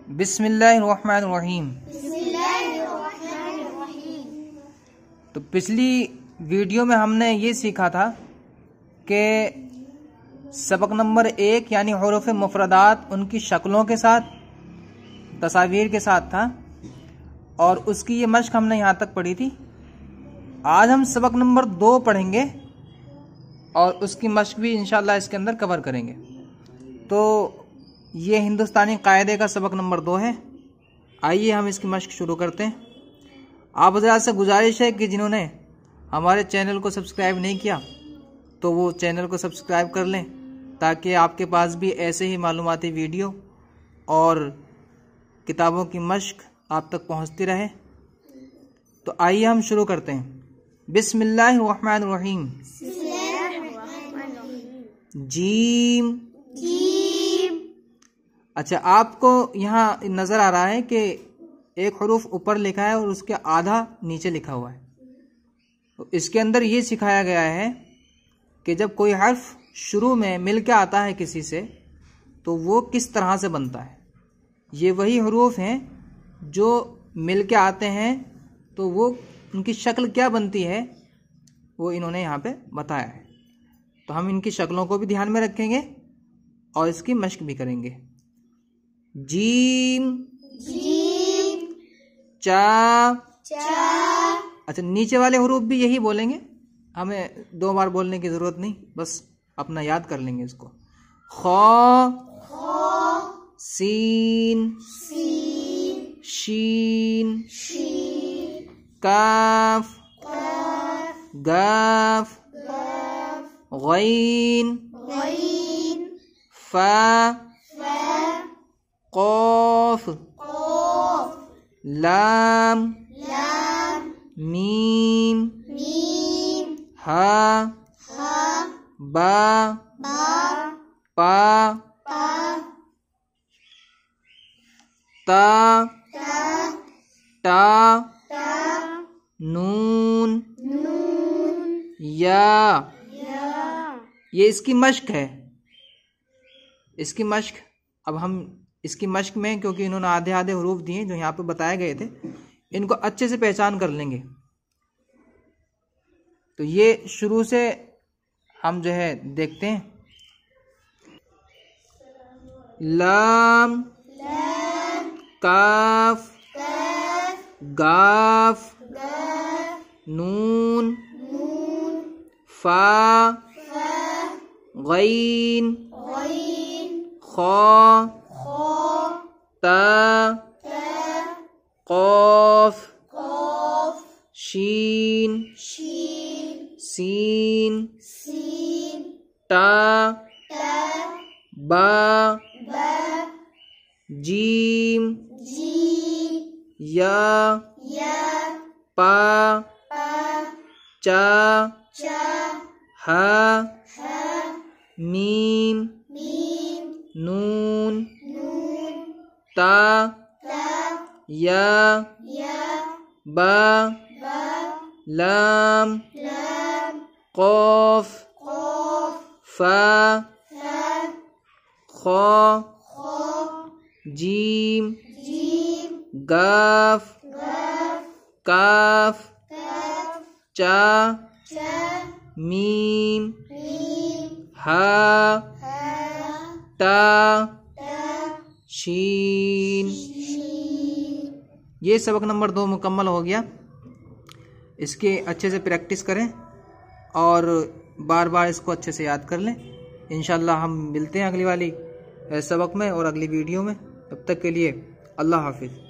बिस्मिल्लाहिर्रहमानिर्रहीम। तो पिछली वीडियो में हमने ये सीखा था कि सबक नंबर 1 यानी हुरूफ मुफरदात उनकी शक्लों के साथ तस्वीर के साथ था और उसकी ये मश्क हमने यहाँ तक पढ़ी थी। आज हम सबक नंबर 2 पढ़ेंगे और उसकी मश्क भी इंशाल्लाह इसके अंदर कवर करेंगे। तो ये हिंदुस्तानी कायदे का सबक नंबर 2 है। आइए हम इसकी मश्क शुरू करते हैं। आप हज़रात से गुजारिश है कि जिन्होंने हमारे चैनल को सब्सक्राइब नहीं किया तो वो चैनल को सब्सक्राइब कर लें ताकि आपके पास भी ऐसे ही मालूमाती वीडियो और किताबों की मश्क आप तक पहुंचती रहे। तो आइए हम शुरू करते हैं। बिस्मिल्लाहिर्रहमानिर्रहीम। जीम। अच्छा, आपको यहाँ नज़र आ रहा है कि एक हुरूफ ऊपर लिखा है और उसके आधा नीचे लिखा हुआ है। तो इसके अंदर ये सिखाया गया है कि जब कोई हर्फ शुरू में मिल के आता है किसी से तो वो किस तरह से बनता है। ये वही हुरूफ हैं जो मिल के आते हैं तो वो उनकी शक्ल क्या बनती है वो इन्होंने यहाँ पे बताया है। तो हम इनकी शक्लों को भी ध्यान में रखेंगे और इसकी मश्क भी करेंगे। जीम। चा। अच्छा, नीचे वाले हुरूफ भी यही बोलेंगे, हमें 2 बार बोलने की जरूरत नहीं, बस अपना याद कर लेंगे इसको। खौ। सीन। शीन। काफ। गाफ। गैन। फा। कौफ। लाम। मीम। हा। बा। पा। ता। टा। नून। या। ये इसकी मश्क है। इसकी मश्क अब हम इसकी मश्क में, क्योंकि इन्होंने आधे आधे हुरूफ दिए जो यहाँ पे बताए गए थे, इनको अच्छे से पहचान कर लेंगे। तो ये शुरू से हम जो है देखते हैं। लाम। काफ। गाफ। नून। फा। गैन। खौ। ता। कौफ। शीन। सीन। टा। बा। जीम। या। पा। चा। हा। मीम। नून। ता। या। बा। लाम। कौफ। फा। खौ। जीम। गाफ। काफ। चा। मीम। हा। ता। शीन। ये सबक नंबर 2 मुकम्मल हो गया। इसके अच्छे से प्रैक्टिस करें और बार बार इसको अच्छे से याद कर लें। इंशाल्लाह हम मिलते हैं अगली वाली सबक में और अगली वीडियो में। तब तक के लिए अल्लाह हाफिज़।